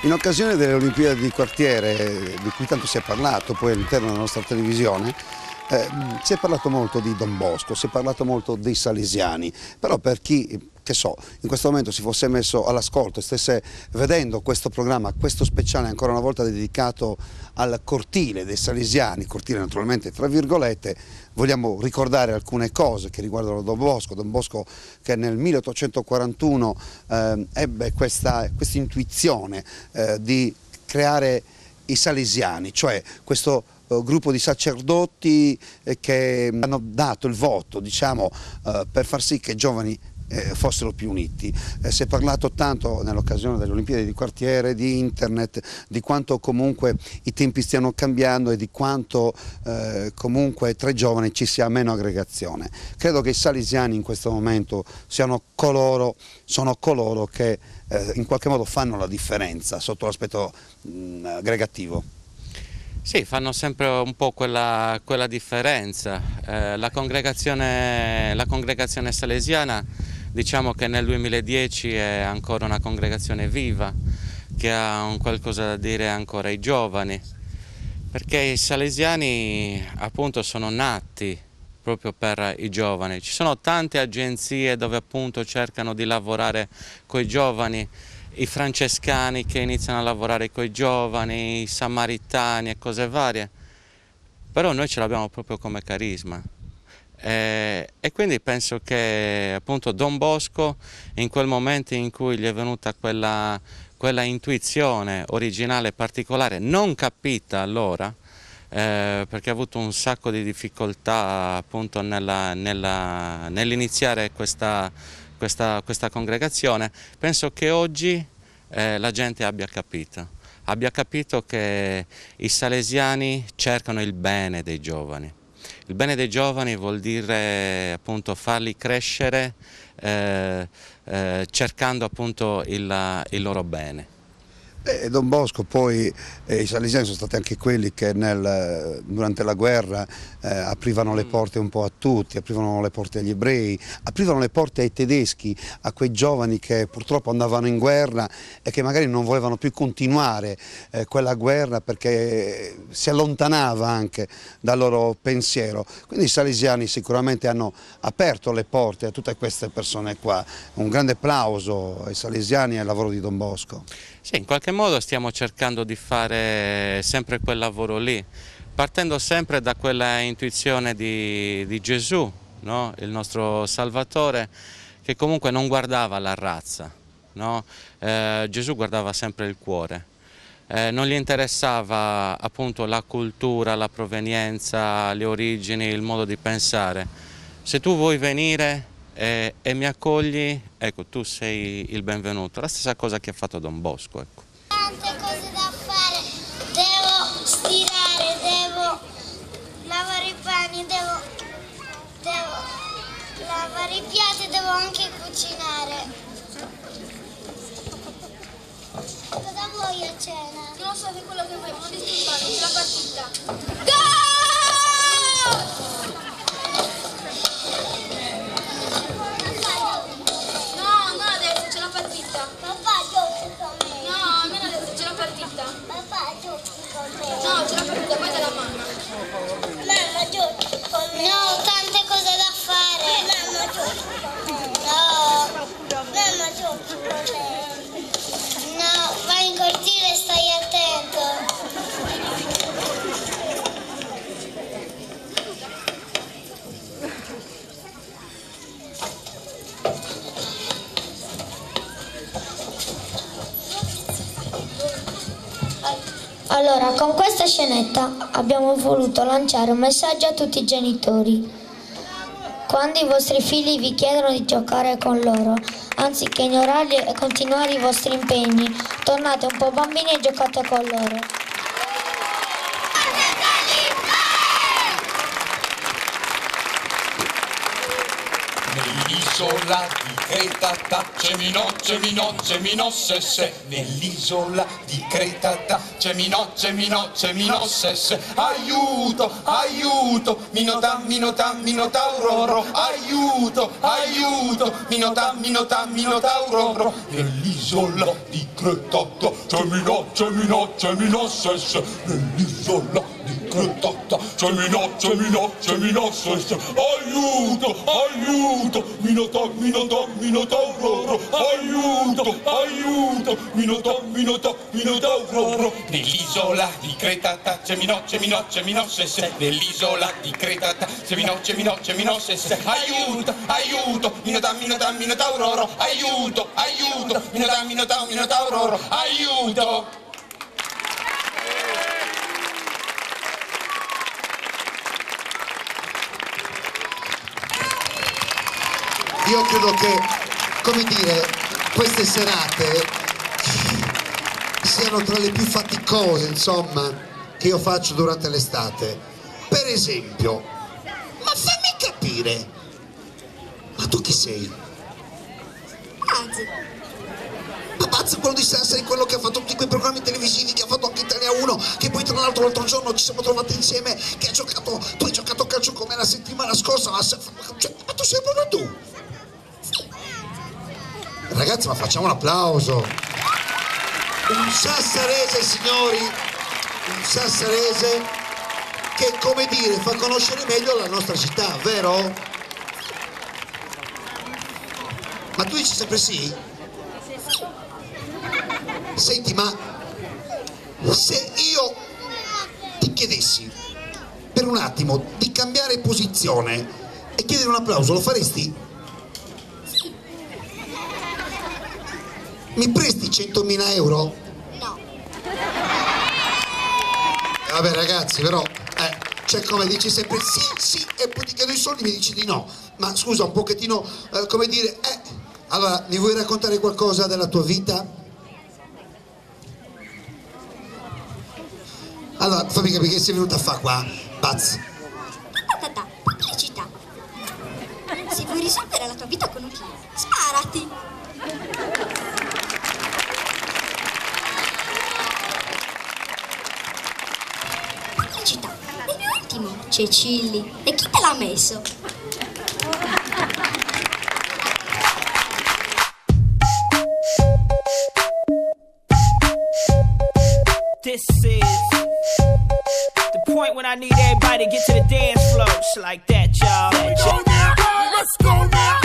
In occasione delle Olimpiadi di quartiere, di cui tanto si è parlato poi all'interno della nostra televisione, si è parlato molto di Don Bosco, si è parlato molto dei salesiani, però per chi, che so, in questo momento si fosse messo all'ascolto e stesse vedendo questo programma, questo speciale ancora una volta dedicato al cortile dei salesiani, cortile naturalmente tra virgolette, vogliamo ricordare alcune cose che riguardano Don Bosco che nel 1841 ebbe questa intuizione di creare i salesiani, cioè questo gruppo di sacerdoti che hanno dato il voto, diciamo, per far sì che i giovani fossero più uniti. Si è parlato tanto nell'occasione delle Olimpiadi di quartiere, di internet, di quanto comunque i tempi stiano cambiando e di quanto comunque tra i giovani ci sia meno aggregazione. Credo che i salesiani in questo momento sono coloro che in qualche modo fanno la differenza sotto l'aspetto aggregativo. Sì, fanno sempre un po' quella differenza. La congregazione salesiana, diciamo che nel 2010 è ancora una congregazione viva, che ha un qualcosa da dire ancora ai giovani, perché i salesiani appunto sono nati proprio per i giovani. Ci sono tante agenzie dove appunto cercano di lavorare con i giovani, i francescani che iniziano a lavorare con i giovani, i samaritani e cose varie, però noi ce l'abbiamo proprio come carisma. E quindi penso che appunto Don Bosco, in quel momento in cui gli è venuta quella intuizione originale e particolare, non capita allora, perché ha avuto un sacco di difficoltà appunto nell'iniziare questa congregazione, penso che oggi la gente abbia capito che i salesiani cercano il bene dei giovani. Il bene dei giovani vuol dire appunto farli crescere cercando appunto il loro bene. Don Bosco poi, i salesiani sono stati anche quelli che durante la guerra aprivano le porte un po' a tutti, aprivano le porte agli ebrei, aprivano le porte ai tedeschi, a quei giovani che purtroppo andavano in guerra e che magari non volevano più continuare quella guerra perché si allontanava anche dal loro pensiero. Quindi i salesiani sicuramente hanno aperto le porte a tutte queste persone qua. Un grande applauso ai salesiani e al lavoro di Don Bosco. Sì, in qualche modo stiamo cercando di fare sempre quel lavoro lì, partendo sempre da quella intuizione di Gesù, no? Il nostro Salvatore, che comunque non guardava la razza, no? Gesù guardava sempre il cuore, non gli interessava appunto la cultura, la provenienza, le origini, il modo di pensare. Se tu vuoi venire e mi accogli, ecco, tu sei il benvenuto. La stessa cosa che ha fatto Don Bosco, ecco. Tante cose da fare, devo stirare, devo lavare i panni, devo lavare i piatti, devo anche cucinare. Cosa vuoi a cena? Non so di quello che vuoi, non disturbare, c'è la partita. Go! No, ce l'ho partita, poi te la mamma. Mamma, giochi con me. No, tante cose da fare. Mamma, giochi con me. No, mamma, giochi con me. No, vai in cortile e stai attento. Allora, con questa scenetta abbiamo voluto lanciare un messaggio a tutti i genitori. Quando i vostri figli vi chiedono di giocare con loro, anziché ignorarli e continuare i vostri impegni, tornate un po' bambini e giocate con loro. Ladies nell'isola di Creta, ceminosse, nell'isola di Creta, ceminosse, aiuto, minotauro, aiuto, minotauro, nell'isola di Creta, ceminosse, nell'isola di Creta, ceminosse, aiuto, minotauro, aiuto, minotauro, nell'isola di Creta, ceminosse, nell'isola di Creta, ceminosse, aiuto, minotauro, aiuto, minotauro, aiuto. Io credo che, come dire, queste serate siano tra le più faticose, insomma, che io faccio durante l'estate. Per esempio, ma fammi capire, ma tu chi sei? Pazzo. Ma Pazzo, quello di Sassari, quello che ha fatto tutti quei programmi televisivi, che ha fatto anche Italia 1, che poi tra l'altro l'altro giorno ci siamo trovati insieme, che tu hai giocato a calcio con me la settimana scorsa, ma tu sei proprio tu? Ragazzi, ma facciamo un applauso. Un sassarese, signori, un sassarese che, come dire, fa conoscere meglio la nostra città, vero? Ma tu dici sempre sì? Senti, ma se io ti chiedessi per un attimo di cambiare posizione e chiedere un applauso, lo faresti? Mi presti 100.000 euro? No. Vabbè ragazzi, però, cioè come dici sempre sì, e poi ti chiedo i soldi e mi dici di no. Ma scusa, un pochettino, come dire, allora, mi vuoi raccontare qualcosa della tua vita? Allora, fammi capire che sei venuta a fare qua, Pazzo. Pubblicità. Se vuoi risolvere la tua vita con un cliente, sparati. Pubblicità. Nel mio intimo c'è Cilli. E chi te l'ha messo? This is the point when I need everybody to get to the dance floor. Just like that, y'all. Let's go now.